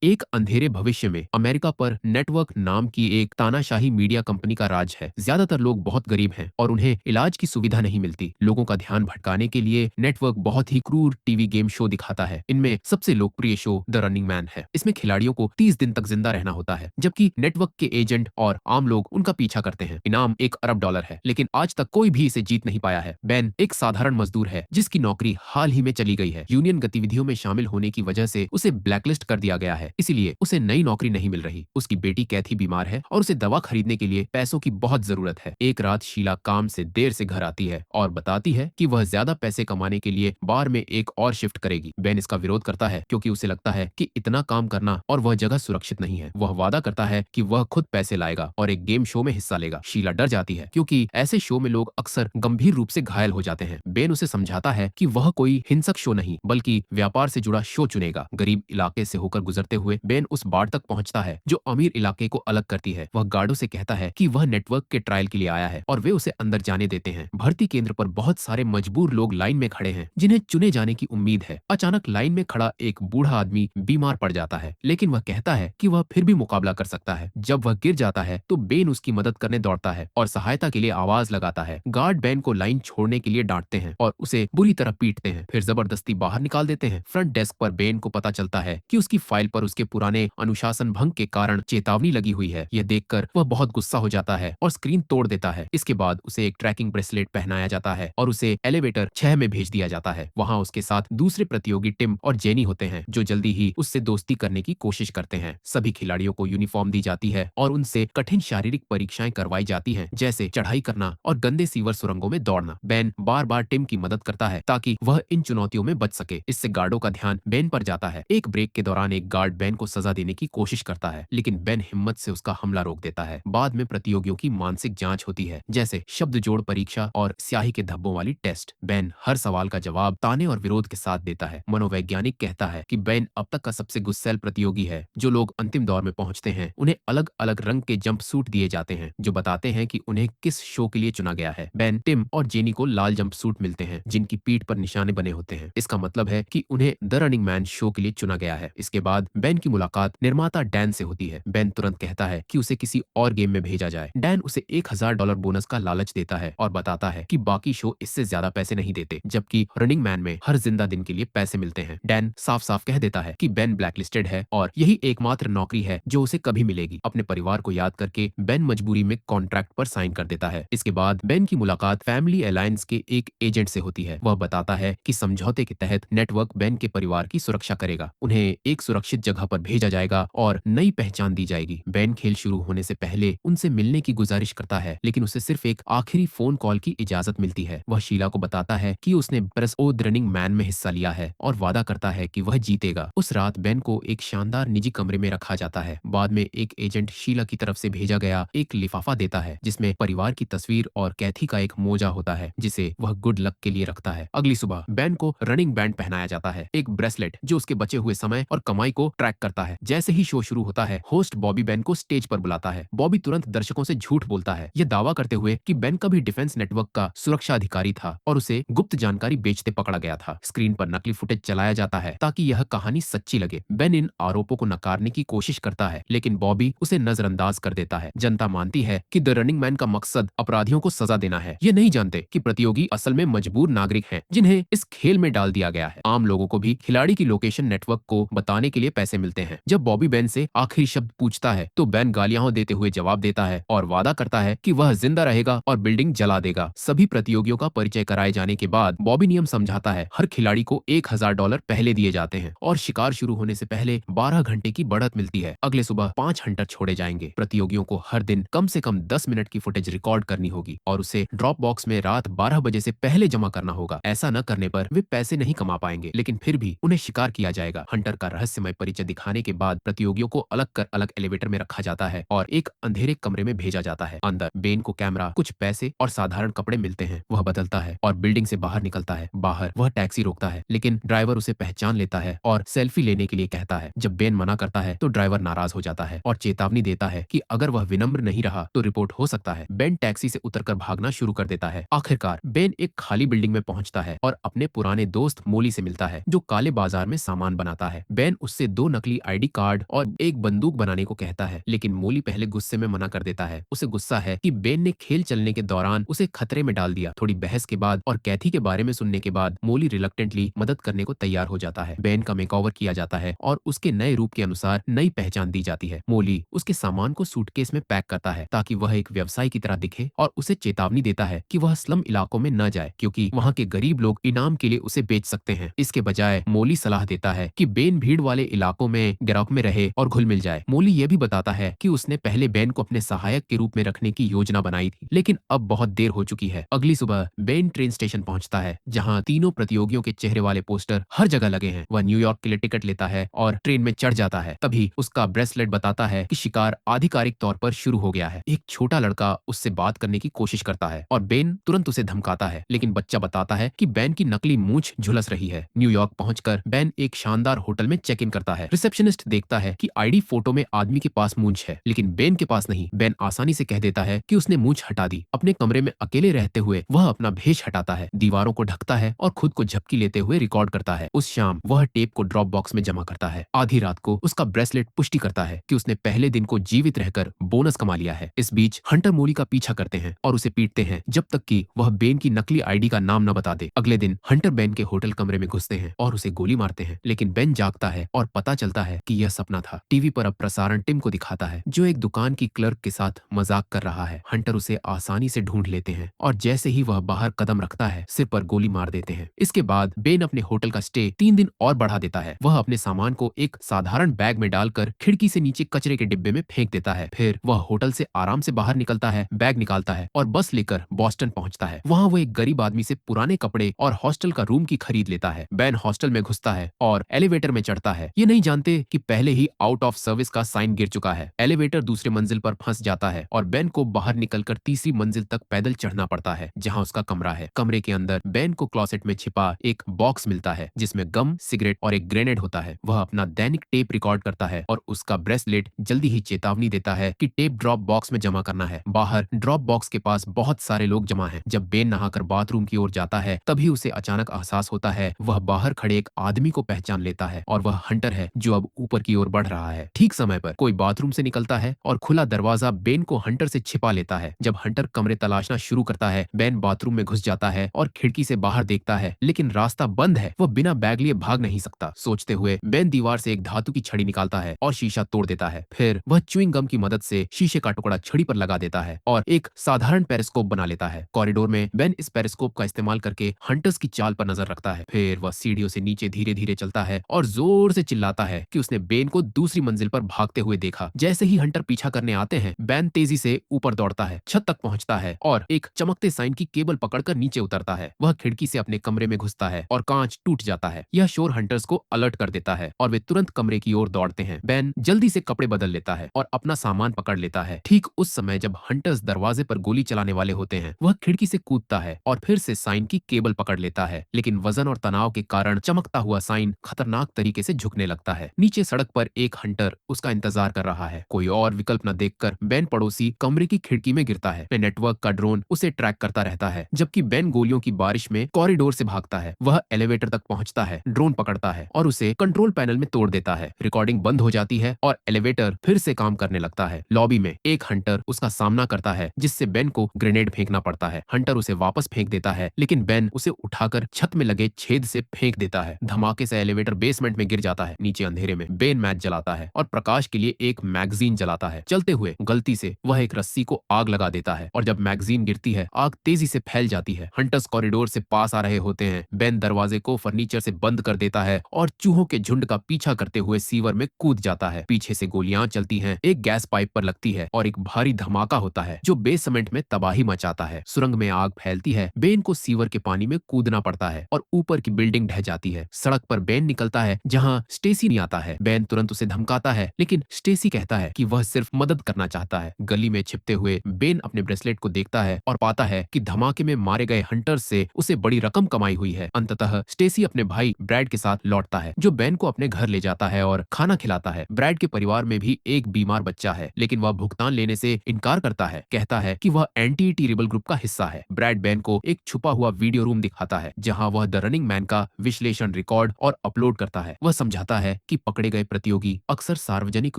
एक अंधेरे भविष्य में अमेरिका पर नेटवर्क नाम की एक तानाशाही मीडिया कंपनी का राज है। ज्यादातर लोग बहुत गरीब हैं और उन्हें इलाज की सुविधा नहीं मिलती। लोगों का ध्यान भटकाने के लिए नेटवर्क बहुत ही क्रूर टीवी गेम शो दिखाता है। इनमें सबसे लोकप्रिय शो द रनिंग मैन है। इसमें खिलाड़ियों को 30 दिन तक जिंदा रहना होता है, जबकि नेटवर्क के एजेंट और आम लोग उनका पीछा करते हैं। इनाम $1 अरब है, लेकिन आज तक कोई भी इसे जीत नहीं पाया है। बेन एक साधारण मजदूर है जिसकी नौकरी हाल ही में चली गई है। यूनियन गतिविधियों में शामिल होने की वजह से उसे ब्लैकलिस्ट कर दिया गया है, इसीलिए उसे नई नौकरी नहीं मिल रही। उसकी बेटी कैथी बीमार है और उसे दवा खरीदने के लिए पैसों की बहुत जरूरत है। एक रात शीला काम से देर से घर आती है और बताती है कि वह ज्यादा पैसे कमाने के लिए बार में एक और शिफ्ट करेगी। बेन इसका विरोध करता है क्योंकि उसे लगता है कि इतना काम करना और वह जगह सुरक्षित नहीं है। वह वादा करता है कि वह खुद पैसे लाएगा और एक गेम शो में हिस्सा लेगा। शीला डर जाती है क्योंकि ऐसे शो में लोग अक्सर गंभीर रूप से घायल हो जाते हैं। बेन उसे समझाता है कि वह कोई हिंसक शो नहीं बल्कि व्यापार से जुड़ा शो चुनेगा। गरीब इलाके से होकर गुजरते हुए बेन उस बार तक पहुंचता है जो अमीर इलाके को अलग करती है। वह गार्डों से कहता है कि वह नेटवर्क के ट्रायल के लिए आया है और वे उसे अंदर जाने देते हैं। भर्ती केंद्र पर बहुत सारे मजबूर लोग लाइन में खड़े हैं जिन्हें चुने जाने की उम्मीद है। अचानक लाइन में खड़ा एक बूढ़ा आदमी बीमार पड़ जाता है, लेकिन वह कहता है कि वह फिर भी मुकाबला कर सकता है। जब वह गिर जाता है तो बेन उसकी मदद करने दौड़ता है और सहायता के लिए आवाज लगाता है। गार्ड बेन को लाइन छोड़ने के लिए डांटते हैं और उसे बुरी तरह पीटते हैं, फिर जबरदस्ती बाहर निकाल देते हैं। फ्रंट डेस्क पर बेन को पता चलता है कि उसकी फाइल पर उसके पुराने अनुशासन भंग के कारण चेतावनी लगी हुई है। यह देखकर वह बहुत गुस्सा हो जाता है और स्क्रीन तोड़ देता है। इसके बाद उसे एक ट्रैकिंग ब्रेसलेट पहनाया जाता है और उसे एलिवेटर 6 में भेज दिया जाता है। वहां उसके साथ दूसरे प्रतियोगी टिम और जेनी होते हैं जो जल्दी ही उससे दोस्ती करने की कोशिश करते हैं। सभी खिलाड़ियों को यूनिफॉर्म दी जाती है और उनसे कठिन शारीरिक परीक्षाएं करवाई जाती हैं, जैसे चढ़ाई करना और गंदे सीवर सुरंगों में दौड़ना। बेन बार बार टिम की मदद करता है ताकि वह इन चुनौतियों में बच सके। इससे गार्डों का ध्यान बेन पर जाता है। एक ब्रेक के दौरान एक गार्ड बेन को सजा देने की कोशिश करता है, लेकिन बेन हिम्मत से उसका हमला रोक देता है। बाद में प्रतियोगियों की मानसिक जांच होती है, जैसे शब्द जोड़ परीक्षा और स्याही के धब्बों वाली टेस्ट। बेन हर सवाल का जवाब ताने और विरोध के साथ देता है। मनोवैज्ञानिक कहता है कि बेन अब तक का सबसे गुस्सैल प्रतियोगी है। जो लोग अंतिम दौर में पहुंचते हैं उन्हें अलग अलग रंग के जंप सूट दिए जाते हैं जो बताते हैं कि उन्हें किस शो के लिए चुना गया है। बेन, टिम और जेनी को लाल जंप सूट मिलते हैं जिनकी पीठ पर निशाने बने होते हैं। इसका मतलब है कि उन्हें द रनिंग मैन शो के लिए चुना गया है। इसके बाद बेन की मुलाकात निर्माता डैन से होती है। बेन तुरंत कहता है कि उसे किसी और गेम में भेजा जाए। डैन उसे $1000 बोनस का लालच देता है और बताता है कि बाकी शो इससे ज्यादा पैसे नहीं देते, जबकि रनिंग मैन में हर जिंदा दिन के लिए पैसे मिलते हैं। डैन साफ साफ कह देता है कि बेन ब्लैकलिस्टेड है और यही एकमात्र नौकरी है जो उसे कभी मिलेगी। अपने परिवार को याद करके बेन मजबूरी में कॉन्ट्रैक्ट पर साइन कर देता है। इसके बाद बेन की मुलाकात फैमिली अलायंस के एक एजेंट से होती है। वह बताता है कि समझौते के तहत नेटवर्क बेन के परिवार की सुरक्षा करेगा, उन्हें एक सुरक्षित जगह पर भेजा जाएगा और नई पहचान दी जाएगी। बेन खेल शुरू होने से पहले उनसे मिलने की गुजारिश करता है, लेकिन उसे सिर्फ एक आखिरी फोन कॉल की इजाजत मिलती है। वह शीला को बताता है कि उसने द रनिंग मैन में हिस्सा लिया है और वादा करता है कि वह जीतेगा। उस रात बेन को एक शानदार निजी कमरे में रखा जाता है। बाद में एक एजेंट शीला की तरफ से भेजा गया एक लिफाफा देता है जिसमें परिवार की तस्वीर और कैथी का एक मोजा होता है जिसे वह गुड लक के लिए रखता है। अगली सुबह बेन को रनिंग बैंड पहनाया जाता है, एक ब्रेसलेट जो उसके बचे हुए समय और कमाई को ट्रैक करता है। जैसे ही शो शुरू होता है होस्ट बॉबी बेन को स्टेज पर बुलाता है। बॉबी तुरंत दर्शकों से झूठ बोलता है, यह दावा करते हुए कि बेन कभी डिफेंस नेटवर्क का सुरक्षा अधिकारी था और उसे गुप्त जानकारी बेचते पकड़ा गया था। स्क्रीन पर नकली फुटेज चलाया जाता है ताकि यह कहानी सच्ची लगे। बेन इन आरोपों को नकारने की कोशिश करता है, लेकिन बॉबी उसे नजरअंदाज कर देता है। जनता मानती है कि द रनिंग मैन का मकसद अपराधियों को सजा देना है। ये नहीं जानते कि प्रतियोगी असल में मजबूर नागरिक हैं जिन्हें इस खेल में डाल दिया गया है। आम लोगों को भी खिलाड़ी की लोकेशन नेटवर्क को बताने के लिए पैसे मिलते हैं। जब बॉबी बेन से आखिरी शब्द पूछता है तो बेन गालियां देते हुए जवाब देता है और वादा करता है कि वह जिंदा रहेगा और बिल्डिंग जला देगा। सभी प्रतियोगियों का परिचय कराए जाने के बाद बॉबी नियम समझाता है। हर खिलाड़ी को $1000 पहले दिए जाते हैं और शिकार शुरू होने से पहले 12 घंटे की बढ़त मिलती है। अगले सुबह 5 हंटर छोड़े जाएंगे। प्रतियोगियों को हर दिन कम से कम 10 मिनट की फुटेज रिकॉर्ड करनी होगी और उसे ड्रॉप बॉक्स में रात 12 बजे से पहले जमा करना होगा। ऐसा न करने पर वे पैसे नहीं कमा पाएंगे, लेकिन फिर भी उन्हें शिकार किया जाएगा। हंटर का रहस्यमय परिचय दिखाने के बाद प्रतियोगियों को अलग कर अलग एलिवेटर में रखा जाता है और एक अंधेरे कमरे में भेजा जाता है। अंदर बेन को कैमरा, कुछ पैसे और साधारण कपड़े मिलते हैं। वह बदलता है और बिल्डिंग से बाहर निकलता है। बाहर वह टैक्सी रोकता है, लेकिन ड्राइवर उसे पहचान लेता है और सेल्फी लेने के लिए कहता है। जब बेन मना करता है तो ड्राइवर नाराज हो जाता है और चेतावनी देता है कि अगर वह विनम्र नहीं रहा तो रिपोर्ट हो सकता है। बेन टैक्सी से उतरकर भागना शुरू कर देता है। आखिरकार बेन एक खाली बिल्डिंग में पहुंचता है और अपने पुराने दोस्त मोली से मिलता है जो काले बाजार में सामान बनाता है। बेन उससे 2 नकली आईडी कार्ड और एक बंदूक बनाने को कहता है, लेकिन मोली पहले गुस्से में मना कर देता है। उसे गुस्सा है कि बेन ने खेल चलने के दौरान उसे खतरे में डाल दिया। थोड़ी बहस के बाद और कैथी के बारे में सुनने के बाद मोली रिलक्टेंटली मदद करने को तैयार हो जाता है। बेन का मेकओवर किया जाता है और उसके नए रूप के अनुसार नई पहचान दी जाती है। मोली उसके सामान को सूटकेस में पैक करता है ताकि वह एक व्यवसाय की तरह दिखे और उसे चेतावनी देता है कि वह स्लम इलाकों में न जाए, क्योंकि वहाँ के गरीब लोग इनाम के लिए उसे बेच सकते हैं। इसके बजाय मोली सलाह देता है कि बेन भीड़ वाले इलाकों में गिरफ्त में रहे और घुल मिल जाए। मोली यह भी बताता है कि उसने पहले बेन को अपने सहायक के रूप में रखने की योजना बनाई थी, लेकिन अब बहुत देर हो चुकी है। अगली सुबह बेन ट्रेन स्टेशन पहुंचता है, जहां तीनों प्रतियोगियों के चेहरे वाले पोस्टर हर जगह लगे हैं। वह न्यूयॉर्क के लिए टिकट लेता है और ट्रेन में चढ़ जाता है। तभी उसका ब्रेसलेट बताता है कि शिकार आधिकारिक तौर पर शुरू हो गया है। एक छोटा लड़का उससे बात करने की कोशिश करता है और बेन तुरंत उसे धमकाता है, लेकिन बच्चा बताता है कि बेन की नकली मूंछ झुलस रही है। न्यूयॉर्क पहुंचकर बेन एक शानदार होटल में चेक इन करता है। रिसेप्शनिस्ट देखता है कि आईडी फोटो में आदमी के पास मूंछ है, लेकिन बेन के पास नहीं। बेन आसानी से कह देता है कि उसने मूंछ हटा दी। अपने कमरे में अकेले रहते हुए वह अपना भेष हटाता है, दीवारों को ढकता है और खुद को झपकी लेते हुए रिकॉर्ड करता है। उस शाम वह टेप को ड्रॉप बॉक्स में जमा करता है। आधी रात को उसका ब्रेसलेट पुष्टि करता है कि उसने पहले दिन को जीवित रहकर बोनस कमा लिया है। इस बीच हंटर मोली का पीछा करते हैं और उसे पीटते हैं जब तक कि वह बेन की नकली आईडी का नाम न बता दे। अगले दिन हंटर बेन के होटल कमरे में घुसते हैं और उसे गोली मारते हैं, लेकिन बेन जागता है और पता चलता है कि यह सपना था। टीवी पर अब प्रसारण टिम को दिखाता है, जो एक दुकान की क्लर्क के साथ मजाक कर रहा है। हंटर उसे आसानी से ढूंढ लेते हैं और जैसे ही वह बाहर कदम रखता है सिर पर गोली मार देते हैं। इसके बाद बेन अपने होटल का स्टे 3 दिन और बढ़ा देता है। वह अपने सामान को एक साधारण बैग में डालकर खिड़की से नीचे कचरे के डिब्बे में फेंक देता है। फिर वह होटल से आराम से बाहर निकलता है, बैग निकालता है और बस लेकर बॉस्टन पहुंचता है। वहाँ वो एक गरीब आदमी से पुराने कपड़े और हॉस्टल का रूम की खरीद लेता है। बेन हॉस्टल में घुसता है और एलिवेटर में चढ़ता है, ये नहीं जानते कि पहले ही आउट ऑफ सर्विस का साइन गिर चुका है। एलिवेटर दूसरे मंजिल पर फंस जाता है और बेन को बाहर निकलकर तीसरी मंजिल तक पैदल चढ़ना पड़ता है, जहाँ उसका कमरा है। कमरे के अंदर बेन को क्लोसेट में छिपा एक बॉक्स मिलता है, जिसमें गम, सिगरेट और एक ग्रेनेड होता है। वह अपना दैनिक टेप रिकॉर्ड करता है और उसका ब्रेसलेट जल्दी ही चेतावनी देता है कि टेप ड्रॉप बॉक्स में जमा करना है। बाहर ड्रॉप बॉक्स के पास बहुत सारे लोग जमा हैं। जब बेन नहाकर बाथरूम की ओर जाता है, तभी उसे अचानक एहसास होता है। वह बाहर खड़े एक आदमी को पहचान लेता है और वह हंटर है, जो अब ऊपर की ओर बढ़ रहा है। ठीक समय पर कोई बाथरूम से निकलता है और खुला दरवाजा बेन को हंटर से छिपा लेता है। जब हंटर कमरे तलाशना शुरू करता है, बेन बाथरूम में घुस जाता है और खिड़की से बाहर देखता है, लेकिन रास्ता बंद है। वह बिना बैग लिए भाग नहीं सकता। सोचते हुए बेन दीवार से एक धातु की छड़ी निकालता है और शीशा तोड़ देता है। फिर वह च्युइंग गम की मदद से शीशे का टुकड़ा छड़ी पर लगा देता है और एक साधारण पेरिस्कोप बना लेता है। कॉरिडोर में बेन इस पेरिस्कोप का इस्तेमाल करके हंटर्स की चाल पर नजर रखता है। फिर वह सीढ़ियों से नीचे धीरे धीरे चलता है और जोर से चिल्लाता है कि उसने बेन को दूसरी मंजिल पर भागते हुए देखा। जैसे ही हंटर पीछा करने आते हैं, बेन तेजी से ऊपर दौड़ता है, छत तक पहुंचता है और एक चमकते साइन की केबल पकड़कर नीचे उतरता है। वह खिड़की से अपने कमरे में घुसता है और कांच टूट जाता है। यह शोर हंटर्स को अलर्ट कर देता है और वे तुरंत कमरे की ओर दौड़ते हैं। बेन जल्दी से कपड़े बदल लेता है और अपना सामान पकड़ लेता है। ठीक उस समय जब हंटर्स दरवाजे पर गोली चलाने वाले होते हैं, वह खिड़की से कूदता है और फिर से साइन की केबल पकड़ लेता है, लेकिन वजन और तनाव के कारण चमकता हुआ साइन खतरनाक तरीके से झुकने लगता है। नीचे सड़क पर एक हंटर उसका इंतजार कर रहा है। कोई और विकल्प न देखकर बेन पड़ोसी कमरे की खिड़की में गिरता है। नेटवर्क का ड्रोन उसे ट्रैक करता रहता है, जबकि बेन गोलियों की बारिश में कॉरिडोर से भागता है। वह एलिवेटर तक पहुंचता है, ड्रोन पकड़ता है और उसे कंट्रोल पैनल में तोड़ देता है। रिकॉर्डिंग बंद हो जाती है और एलिवेटर फिर से काम करने लगता है। लॉबी में एक हंटर उसका सामना करता है, जिससे बेन को ग्रेनेड फेंकना पड़ता है। हंटर उसे वापस फेंक देता है, लेकिन बेन उसे उठाकर छत में लगे छेद से फेंक देता है। धमाके से एलिवेटर बेसमेंट में गिर जाता है। नीचे अंधेरे में बेन मैच जलाता है और प्रकाश के लिए एक मैगजीन जलाता है। चलते हुए गलती से वह एक रस्सी को आग लगा देता है और जब मैगजीन गिरती है, आग तेजी से फैल जाती है। हंटर्स कॉरिडोर से पास आ रहे होते हैं। बेन दरवाजे को फर्नीचर से बंद कर देता है और चूहों के झुंड का पीछा करते हुए सीवर में कूद जाता है। पीछे से गोलियां चलती हैं, एक गैस पाइप पर लगती है और एक भारी धमाका होता है, जो बेसमेंट में तबाही मचाता है। सुरंग में आग फैलती है। बेन को सीवर के पानी में कूदना पड़ता है और ऊपर की बिल्डिंग ढह जाती है। सड़क पर बेन निकलता है, जहाँ स्टेसी नहीं आता है। बेन तुरंत उसे धमकाता है, लेकिन स्टेसी कहता है कि वह सिर्फ मदद करना चाहता है। गली में छिपते हुए बेन अपने ब्रेसलेट को देखता है और पाता है कि धमाके में मारे गए हंटर्स से उसे बड़ी रकम कमाई हुई है। अंततः स्टेसी अपने भाई ब्रैड के साथ लौटता है, जो बेन को अपने घर ले जाता है और खाना खिलाता है। ब्रैड के परिवार में भी एक बीमार बच्चा है, लेकिन वह भुगतान लेने से इनकार करता है। कहता है कि वह एंटी रिबल ग्रुप का हिस्सा है। ब्रैड बेन को एक छुपा हुआ वीडियो रूम दिखाता है, जहां वह द रनिंग मैन का विश्लेषण रिकॉर्ड और अपलोड करता है। वह समझाता है है कि पकड़े गए प्रतियोगी अक्सर सार्वजनिक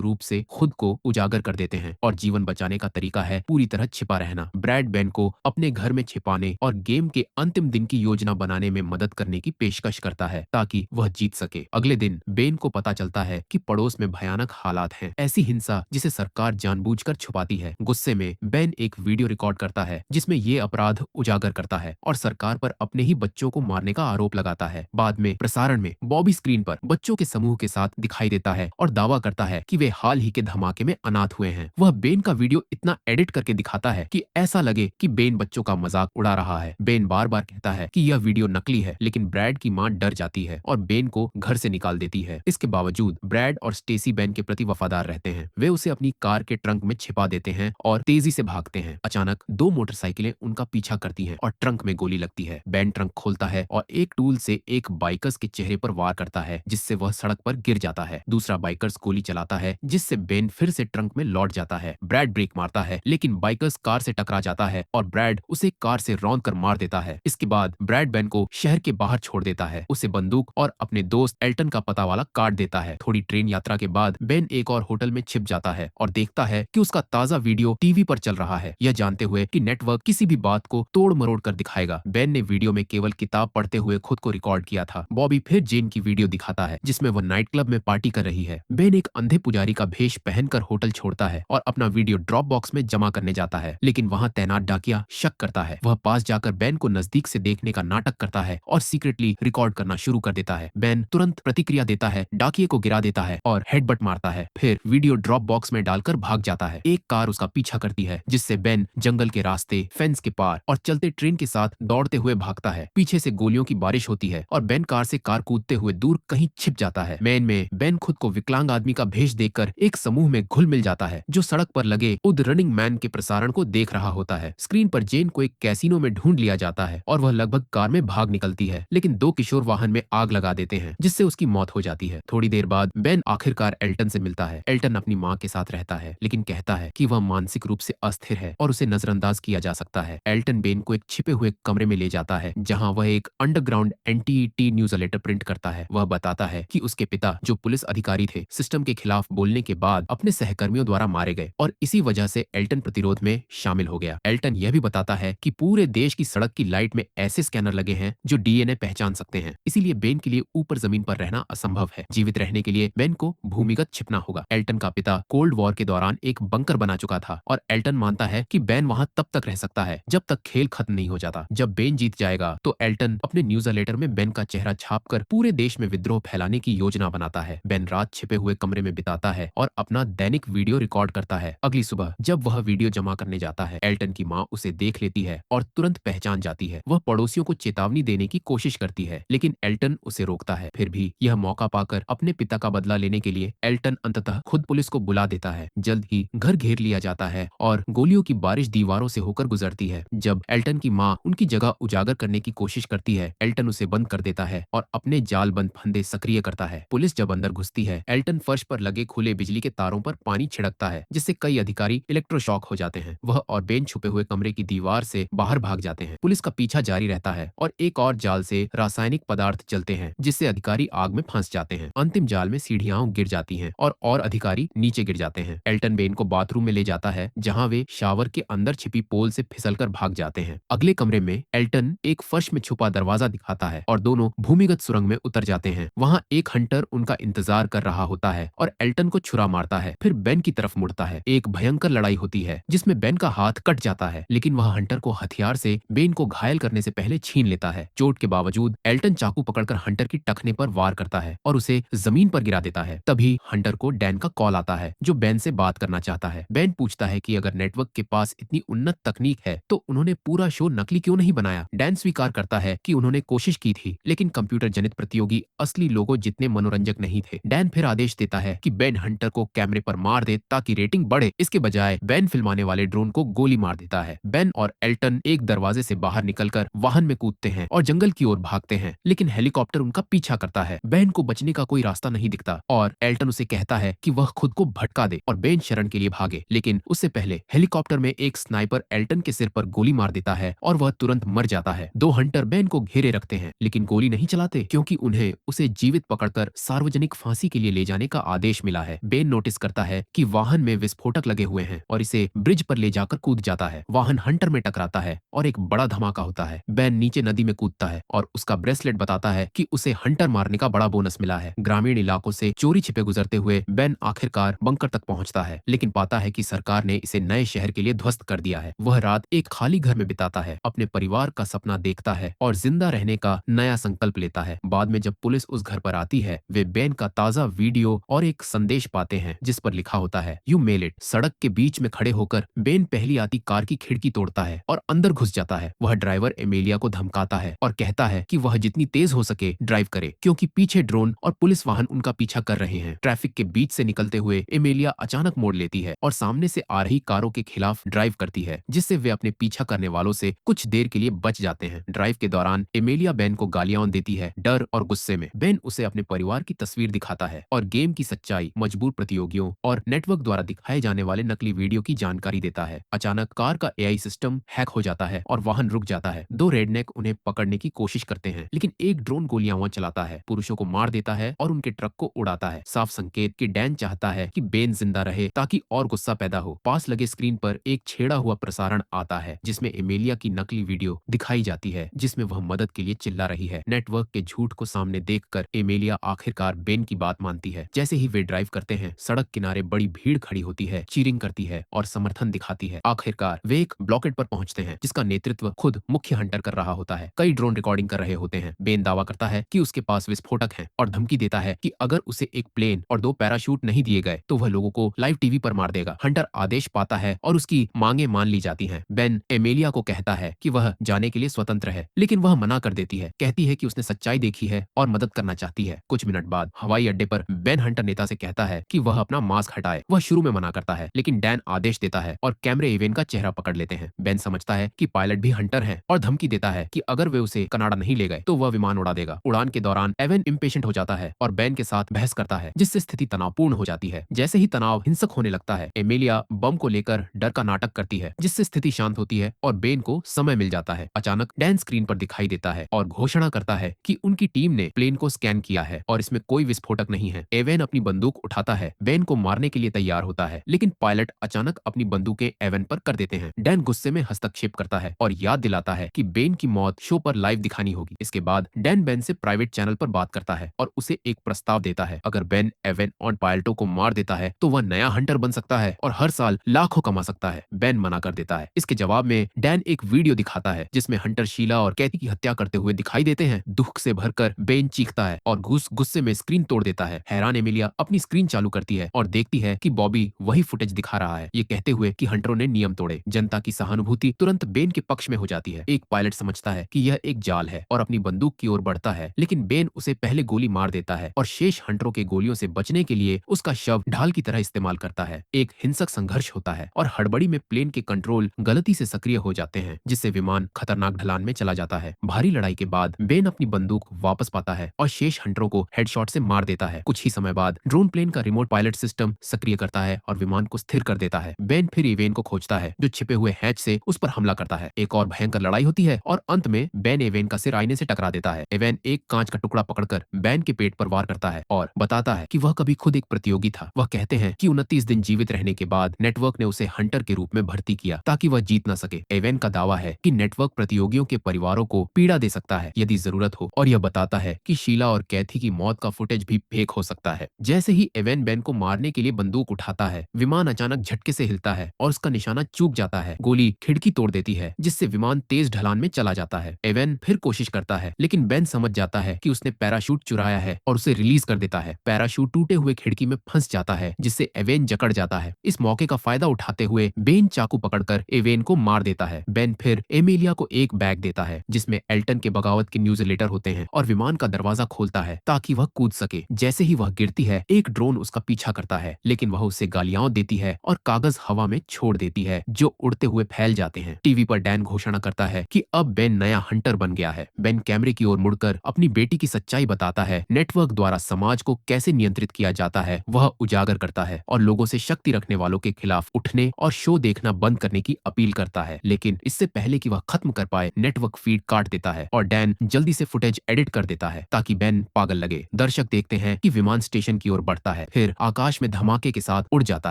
रूप से खुद को उजागर कर देते हैं और जीवन बचाने का तरीका है पूरी तरह छिपा रहना। ब्रैड बेन को अपने घर में छिपाने और गेम के अंतिम दिन की योजना बनाने में मदद करने की पेशकश करता है ताकि वह जीत सके। अगले दिन बेन को पता चलता है कि पड़ोस में भयानक हालात हैं, ऐसी हिंसा जिसे सरकार जानबूझकर छुपाती है। गुस्से में बेन एक वीडियो रिकॉर्ड करता है जिसमें ये अपराध उजागर करता है और सरकार पर अपने ही बच्चों को मारने का आरोप लगाता है। बाद में प्रसारण में बॉबी स्क्रीन पर बच्चों के समूह के साथ दिखाई देता है और दावा करता है कि वे हाल ही के धमाके में अनाथ हुए हैं। वह बेन का वीडियो इतना एडिट करके दिखाता है कि ऐसा लगे कि बेन बच्चों का मजाक उड़ा रहा है। बेन बार बार कहता है कि यह वीडियो नकली है, लेकिन ब्रैड की मां डर जाती है और बेन को घर से निकाल देती है। इसके बावजूद ब्रैड और स्टेसी बेन के प्रति वफादार रहते हैं। वे उसे अपनी कार के ट्रंक में छिपा देते हैं और तेजी से भागते हैं। अचानक दो मोटरसाइकिलें उनका पीछा करती हैं और ट्रंक में गोली लगती है। बेन ट्रंक खोलता है और एक टूल से एक बाइकर्स के चेहरे पर वार करता है जिससे वह सड़क पर गिर जाता है। दूसरा बाइकर्स गोली चलाता है जिससे बेन फिर से ट्रंक में लौट जाता है। ब्रैड ब्रेक मारता है लेकिन बाइकर्स कार से टकरा जाता है और ब्रैड उसे कार से रौंद कर मार देता है। इसके बाद ब्रैड बेन को शहर के बाहर छोड़ देता है, उसे बंदूक और अपने दोस्त एल्टन का पता वाला कार्ड देता है। थोड़ी ट्रेन यात्रा के बाद बेन एक और होटल में छिप जाता है और देखता है कि उसका ताजा वीडियो टीवी पर चल रहा है, यह जानते हुए कि नेटवर्क किसी भी बात को तोड़ मरोड़ कर दिखाएगा। बेन ने वीडियो में केवल किताब पढ़ते हुए खुद को रिकॉर्ड किया था। बॉबी फिर जेन की वीडियो दिखाता है जिसमें वह नाइट क्लब में पार्टी कर रही है। बेन एक अंधे पुजारी का भेष पहनकर होटल छोड़ता है और अपना वीडियो ड्रॉप बॉक्स में जमा करने जाता है, लेकिन वहां तैनात डाकिया शक करता है। वह पास जाकर बेन को नजदीक से देखने का नाटक करता है और सीक्रेटली रिकॉर्ड करना शुरू कर देता है। बेन तुरंत प्रतिक्रिया देता है, डाकिये को गिरा देता है और हेडबट मारता है, फिर वीडियो ड्रॉप बॉक्स में डालकर भाग जाता है। एक कार उसका पीछा करती है जिससे बेन जंगल के रास्ते, फेंस के पार और चलते ट्रेन के साथ दौड़ते हुए भागता है। पीछे से गोलियों की बारिश होती है और बेन कार से कार कूदते हुए दूर कहीं छिप जाता है। मैन में बेन खुद को विकलांग आदमी का भेष देखकर एक समूह में घुल मिल जाता है जो सड़क पर लगे उद रनिंग मैन के प्रसारण को देख रहा होता है। स्क्रीन पर जेन को एक कैसीनो में ढूंढ लिया जाता है और वह लगभग कार में भाग निकलती है, लेकिन दो किशोर वाहन में आग लगा देते हैं जिससे उसकी मौत हो जाती है। थोड़ी देर बाद बेन आखिरकार एल्टन से मिलता है। एल्टन अपनी माँ के साथ रहता है लेकिन कहता है कि वह मानसिक रूप से अस्थिर है और उसे नजरअंदाज किया जा सकता है। एल्टन बेन को एक छिपे हुए कमरे में ले जाता है जहाँ वह एक अंडरग्राउंड एंटी न्यूज़लेटर प्रिंट करता है। वह बताता है कि उसके पिता जो पुलिस अधिकारी थे सिस्टम के खिलाफ बोलने के बाद अपने सहकर्मियों द्वारा मारे गए और इसी वजह से एल्टन प्रतिरोध में शामिल हो गया। एल्टन यह भी बताता है कि पूरे देश की सड़क की लाइट में ऐसे स्कैनर लगे हैं जो डीएनए पहचान सकते हैं, इसीलिए बेन के लिए ऊपर जमीन पर रहना असंभव है। जीवित रहने के लिए बेन को भूमिगत छिपना होगा। एल्टन का पिता कोल्ड वॉर के दौरान एक बंकर बना चुका था और एल्टन मानता है कि बेन वहां तब तक रह सकता है जब तक खेल खत्म नहीं हो जाता। जब बेन जीत जाएगा तो एल्टन अपने न्यूज़लेटर में बेन का चेहरा छापकर पूरे देश में विद्रोह फैलाने की योजना बनाता है। बेन रात छिपे हुए कमरे में बिताता है और अपना दैनिक वीडियो रिकॉर्ड करता है। अगली सुबह जब वह वीडियो जमा करने जाता है, एल्टन की माँ उसे देख लेती है और तुरंत पहचान जाती है। वह पड़ोसियों को चेतावनी देने की कोशिश करती है लेकिन एल्टन उसे रोकता है। फिर भी यह मौका पाकर अपने पिता का बदला लेने के लिए एल्टन अंततः खुद पुलिस को बुला देता है। जल्द ही घर घेर लिया जाता है और गोलियों की बारिश दीवारों से होकर गुजरती है। जब एल्टन की माँ उनकी जगह उजागर करने की कोशिश करती है, एल्टन उसे बंद कर देता है और अपने जाल बंद फंदे सक्रिय करता है। पुलिस जब अंदर घुसती है, एल्टन फर्श पर लगे खुले बिजली के तारों पर पानी छिड़कता है जिससे कई अधिकारी इलेक्ट्रोशॉक हो जाते हैं। वह और बेन छुपे हुए कमरे की दीवार से बाहर भाग जाते हैं। पुलिस का पीछा जारी रहता है और एक और जाल से रासायनिक पदार्थ जलते हैं जिससे अधिकारी आग में फंस जाते हैं। अंतिम जाल में सीढ़ियां गिर जाती हैं और अधिकारी नीचे गिर जाते हैं। एल्टन बेन को बाथरूम में ले जाता है जहां वे शावर के अंदर छिपी पोल से फिसलकर भाग जाते हैं। अगले कमरे में एल्टन एक फर्श में छुपा दरवाजा दिखाता है और दोनों भूमिगत सुरंग में उतर जाते हैं। वहां एक हंटर उनका इंतजार कर रहा होता है और एल्टन को छुरा मारता है, फिर बेन की तरफ मुड़ता है। एक भयंकर लड़ाई होती है जिसमें बेन का हाथ कट जाता है लेकिन वह हंटर को हथियार से बेन को घायल करने से पहले छीन लेता है। चोट के बावजूद एल्टन चाकू पकड़कर हंटर की टखने पर वार करता है और उसे जमीन पर गिरा देता है। तभी हंटर को डैन का कॉल आता है जो बेन से बात करना चाहता है। बेन पूछता है कि अगर नेटवर्क के पास इतनी उन्नत तकनीक है तो उन्होंने पूरा शो नकली क्यों नहीं बनाया। डैन स्वीकार करता है कि उन्होंने कोशिश की थी लेकिन कंप्यूटर जनित प्रतियोगी असली लोगों जितने मनोरंजक नहीं थे। डैन फिर आदेश देता है कि बेन हंटर को कैमरे पर मार दे ताकि रेटिंग बढ़े। इसके बजाय बेन फिल्माने वाले ड्रोन को गोली मार देता है। बेन और एल्टन एक दरवाजे से बाहर निकलकर वाहन में कूदते हैं और जंगल की ओर भागते हैं लेकिन हेलीकॉप्टर उनका पीछा करता है। बेन को बचने का कोई रास्ता नहीं दिखता और एल्टन उसे कहता है कि वह खुद को भटका दे और बेन शरण के लिए भागे, लेकिन उससे पहले हेलीकॉप्टर में एक स्नाइपर एल्टन के सिर पर गोली मार देता है और वह तुरंत मर जाता है। दो हंटर बेन को घेरे रखते हैं लेकिन गोली नहीं चलाते क्योंकि उन्हें उसे जीवित पकड़कर सार्वजनिक फांसी के लिए ले जाने का आदेश मिला है। बेन नोटिस करता है कि वाहन में विस्फोटक लगे हुए हैं और इसे ब्रिज पर ले जाकर कूद जाता है। वाहन हंटर में टकराता है और एक बड़ा धमाका होता है। बेन नीचे नदी में कूदता है और उसका ब्रेसलेट बताता है कि उसे हंटर मारने का बड़ा बोनस मिला है। ग्रामीण इलाकों से चोरी छिपे गुजरते हुए बेन आखिरकार बंकर तक पहुंचता है, लेकिन पाता है कि सरकार ने इसे नए शहर के लिए ध्वस्त कर दिया है। वह रात एक खाली घर में बिताता है, अपने परिवार का सपना देखता है और जिंदा रहने का नया संकल्प लेता है। बाद में जब पुलिस उस घर पर आती है, वे बेन का ताजा वीडियो और एक संदेश पाते हैं जिस पर लिखा होता है, यू मेल इट। सड़क के बीच में खड़े होकर बेन पहली आती कार की खिड़की तोड़ता है और अंदर घुस जाता है। वह ड्राइवर एमेलिया को धमकाता है और कहता है कि वह जितनी तेज हो सके ड्राइव करे, क्योंकि पीछे ड्रोन और पुलिस वाहन उनका पीछा कर रहे हैं। ट्रैफिक के बीच से निकलते हुए एमेलिया अचानक मोड़ लेती है और सामने से आ रही कारों के खिलाफ ड्राइव करती है, जिससे वे अपने पीछा करने वालों से कुछ देर के लिए बच जाते हैं। ड्राइव के दौरान एमेलिया बेन को गालियां देती है। डर और गुस्से में बेन उसे अपने परिवार की तस्वीर दिखाता है और गेम की सच्चाई, मजबूर प्रतियोगियों और नेटवर्क द्वारा दिखाए जाने वाले नकली वीडियो की जानकारी देता है। अचानक कार का एआई सिस्टम हैक हो जाता है और वाहन रुक जाता है। दो रेडनेक उन्हें पकड़ने की कोशिश करते हैं, लेकिन एक ड्रोन गोलियां वहां चलाता है, पुरुषों को मार देता है और उनके ट्रक को उड़ाता है। साफ संकेत कि डैन चाहता है कि बेन जिंदा रहे ताकि और गुस्सा पैदा हो। पास लगे स्क्रीन पर एक छेड़ा हुआ प्रसारण आता है जिसमें एमेलिया की नकली वीडियो दिखाई जाती है, जिसमें वह मदद के लिए चिल्ला रही है। नेटवर्क के झूठ को सामने देखकर एमेलिया आखिरकार बेन की बात मानती है। जैसे ही वे ड्राइव करते हैं, सड़क किनारे बड़ी भीड़ खड़ी होती है, चीरिंग करती है और समर्थन दिखाती है। आखिरकार वे एक ब्लॉकेट पर पहुंचते हैं जिसका नेतृत्व खुद मुख्य हंटर कर रहा होता है। कई ड्रोन रिकॉर्डिंग कर रहे होते हैं। बेन दावा करता है कि उसके पास विस्फोटक है और धमकी देता है कि अगर उसे एक प्लेन और 2 पैराशूट नहीं दिए गए तो वह लोगों को लाइव टीवी पर मार देगा। हंटर आदेश पाता है और उसकी मांगे मान ली जाती हैं। बेन एमेलिया को कहता है कि वह जाने के लिए स्वतंत्र है, लेकिन वह मना कर देती है, कहती है कि उसने सच्चाई देखी है और मदद करना चाहती है। कुछ मिनट बाद हवाई अड्डे पर बेन हंटर नेता से कहता है कि वह अपना मास्क हटाए। वह शुरू में मना करता है, लेकिन डैन आदेश देता है और कैमरे एवेन का चेहरा पकड़ लेते हैं। बेन समझता है कि पायलट भी हंटर है और धमकी देता है कि अगर वे उसे कनाडा नहीं ले गए तो वह विमान उड़ा देगा। उड़ान के दौरान एवेन इम्पेशेंट हो जाता है और बेन के साथ बहस करता है, जिससे स्थिति तनावपूर्ण हो जाती है। जैसे ही तनाव हिंसक होने लगता है, एमेलिया बम को लेकर डर का नाटक करती है, जिससे स्थिति शांत होती है और बेन को समय मिल जाता है। अचानक डैन स्क्रीन पर दिखाई देता है और घोषणा करता है कि उनकी टीम ने प्लेन को स्कैन किया है और इसमें कोई विस्फोटक नहीं है। एवेन अपनी बंदूक उठाता है, बेन को मारने के लिए तैयार होता है, लेकिन पायलट अचानक अपनी बंदूकें एवेन पर कर देते हैं। डैन गुस्से में हस्तक्षेप करता है और याद दिलाता है कि बेन की मौत शो पर लाइव दिखानी होगी। इसके बाद डैन बेन से प्राइवेट चैनल पर बात करता है और उसे एक प्रस्ताव देता है। अगर बेन एवेन और पायलटों को मार देता है तो वह नया हंटर बन सकता है और हर साल लाखों कमा सकता है। बेन मना कर देता है। इसके जवाब में डैन एक वीडियो दिखाता है जिसमें हंटर शीला और कैथी की हत्या करते हुए दिखाई देते हैं। दुख से भरकर बेन चीखता है और गुस्से में स्क्रीन तोड़ देता है। हैरान एमिलिया अपनी स्क्रीन चालू करती है और देखती है कि बॉबी वही फुटेज दिखा रहा है, ये कहते हुए कि हंटरों ने नियम तोड़े। जनता की सहानुभूति तुरंत बेन के पक्ष में हो जाती है। एक पायलट समझता है कि यह एक जाल है और अपनी बंदूक की ओर बढ़ता है, लेकिन बेन उसे पहले गोली मार देता है और शेष हंटरों के गोलियों से बचने के लिए उसका शव ढाल की तरह इस्तेमाल करता है। एक हिंसक संघर्ष होता है और हड़बड़ी में प्लेन के कंट्रोल गलती से सक्रिय हो जाते हैं, जिससे विमान खतरनाक ढलान में चला जाता है। भारी लड़ाई के बाद बेन अपनी बंदूक वापस पाता है और शेष हंटरों को हेडशॉट से मार देता है। कुछ ही समय बाद ड्रोन प्लेन का रिमोट पायलट सिस्टम सक्रिय करता है और विमान को स्थिर कर देता है। बेन फिर एवेन को खोजता है जो छिपे हुए हैच से उस पर हमला करता है। एक और भयंकर लड़ाई होती है और अंत में बेन एवेन का सिर आईने से टकरा देता है। एवेन एक कांच का टुकड़ा पकड़कर बेन के पेट पर वार करता है और बताता है कि वह कभी खुद एक प्रतियोगी था। वह कहते हैं कि 29 दिन जीवित रहने के बाद नेटवर्क ने उसे हंटर के रूप में भर्ती किया ताकि वह जीत न सके। एवेन का दावा है कि नेटवर्क प्रतियोगियों के परिवारों को पीड़ा दे सकता है यदि जरूरत हो, और यह बताता है कि शीला और कैथी की मौत का फुटेज भी फेक हो सकता है। जैसे ही एवेन बेन को मारने के लिए बंदूक उठाता है, विमान अचानक झटके से हिलता है और उसका निशाना चूक जाता है। गोली खिड़की तोड़ देती है, जिससे विमान तेज ढलान में चला जाता है। एवेन फिर कोशिश करता है, लेकिन बेन समझ जाता है कि उसने पैराशूट चुराया है और उसे रिलीज कर देता है। पैराशूट टूटे हुए खिड़की में फंस जाता है, जिससे एवेन जकड़ जाता है। इस मौके का फायदा उठाते हुए बेन चाकू पकड़कर एवेन को मार देता है। बेन फिर एमिलिया को एक बैग देता है जिसमें एल्टन के बगावत के न्यूज़ लेटर होते हैं और विमान का दरवाजा खोलता है ताकि वह कूद सके। जैसे ही वह गिरती है, एक ड्रोन उसका पीछा करता है, लेकिन वह उसे गालियां देती है और कागज हवा में छोड़ देती है जो उड़ते हुए फैल जाते हैं। टीवी पर डैन घोषणा करता है कि अब बेन नया हंटर बन गया है। बेन कैमरे की ओर मुड़कर अपनी बेटी की सच्चाई बताता है। नेटवर्क द्वारा समाज को कैसे नियंत्रित किया जाता है वह उजागर करता है और लोगों से शक्ति रखने वालों के खिलाफ उठने और शो देखना बंद करने की अपील करता है। लेकिन इससे पहले कि वह खत्म कर पाए, नेटवर्क फीड काट देता है और डैन जल्दी से फुटेज एडिट कर देता है ताकि बेन पागल लगे। दर्शक देखते हैं कि विमान स्टेशन की ओर बढ़ता है, फिर आकाश में धमाके के साथ उड़ जाता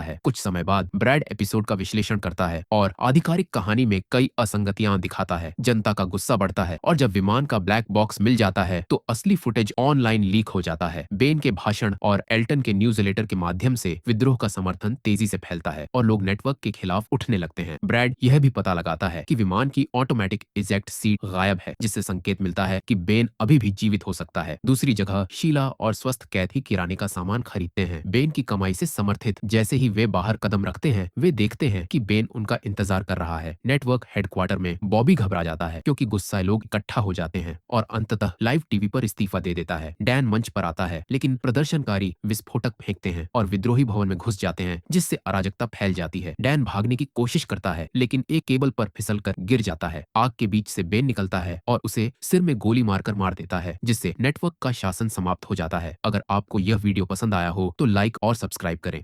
है। कुछ समय बाद ब्रैड एपिसोड का विश्लेषण करता है और आधिकारिक कहानी में कई असंगतियां दिखाता है। जनता का गुस्सा बढ़ता है और जब विमान का ब्लैक बॉक्स मिल जाता है तो असली फुटेज ऑनलाइन लीक हो जाता है। बेन के भाषण और एल्टन के न्यूज़लेटर के माध्यम से विद्रोह का समर्थन तेजी से फैलता है और लोग नेटवर्क के खिलाफ उठने लगते हैं। ब्रैड यह भी पता लगाता है कि विमान की ऑटोमेटिक इजेक्ट सीट गायब है, जिससे संकेत मिलता है कि बेन अभी भी जीवित हो सकता है। दूसरी जगह शीला और स्वस्थ कैथी किराने का सामान खरीदते हैं। बेन की कमाई से समर्थित जैसे ही वे बाहर कदम रखते हैं, वे देखते हैं कि बेन उनका इंतजार कर रहा है। नेटवर्क हेडक्वार्टर में बॉबी घबरा जाता है क्योंकि गुस्साए लोग इकट्ठा हो जाते हैं और अंततः लाइव टीवी पर इस्तीफा दे देता है। डैन मंच पर आता है, लेकिन प्रदर्शनकारी विस्फोटक फेंकते हैं और विद्रोही भवन में घुस जाते हैं, जिससे अराजकता फैल जाती है। डैन भागने की कोशिश करता है, लेकिन एक केबल पर फिसलकर गिर जाता है। आग के बीच से बेन निकलता है और उसे सिर में गोली मारकर मार देता है, जिससे नेटवर्क का शासन समाप्त हो जाता है। अगर आपको यह वीडियो पसंद आया हो तो लाइक और सब्सक्राइब करें।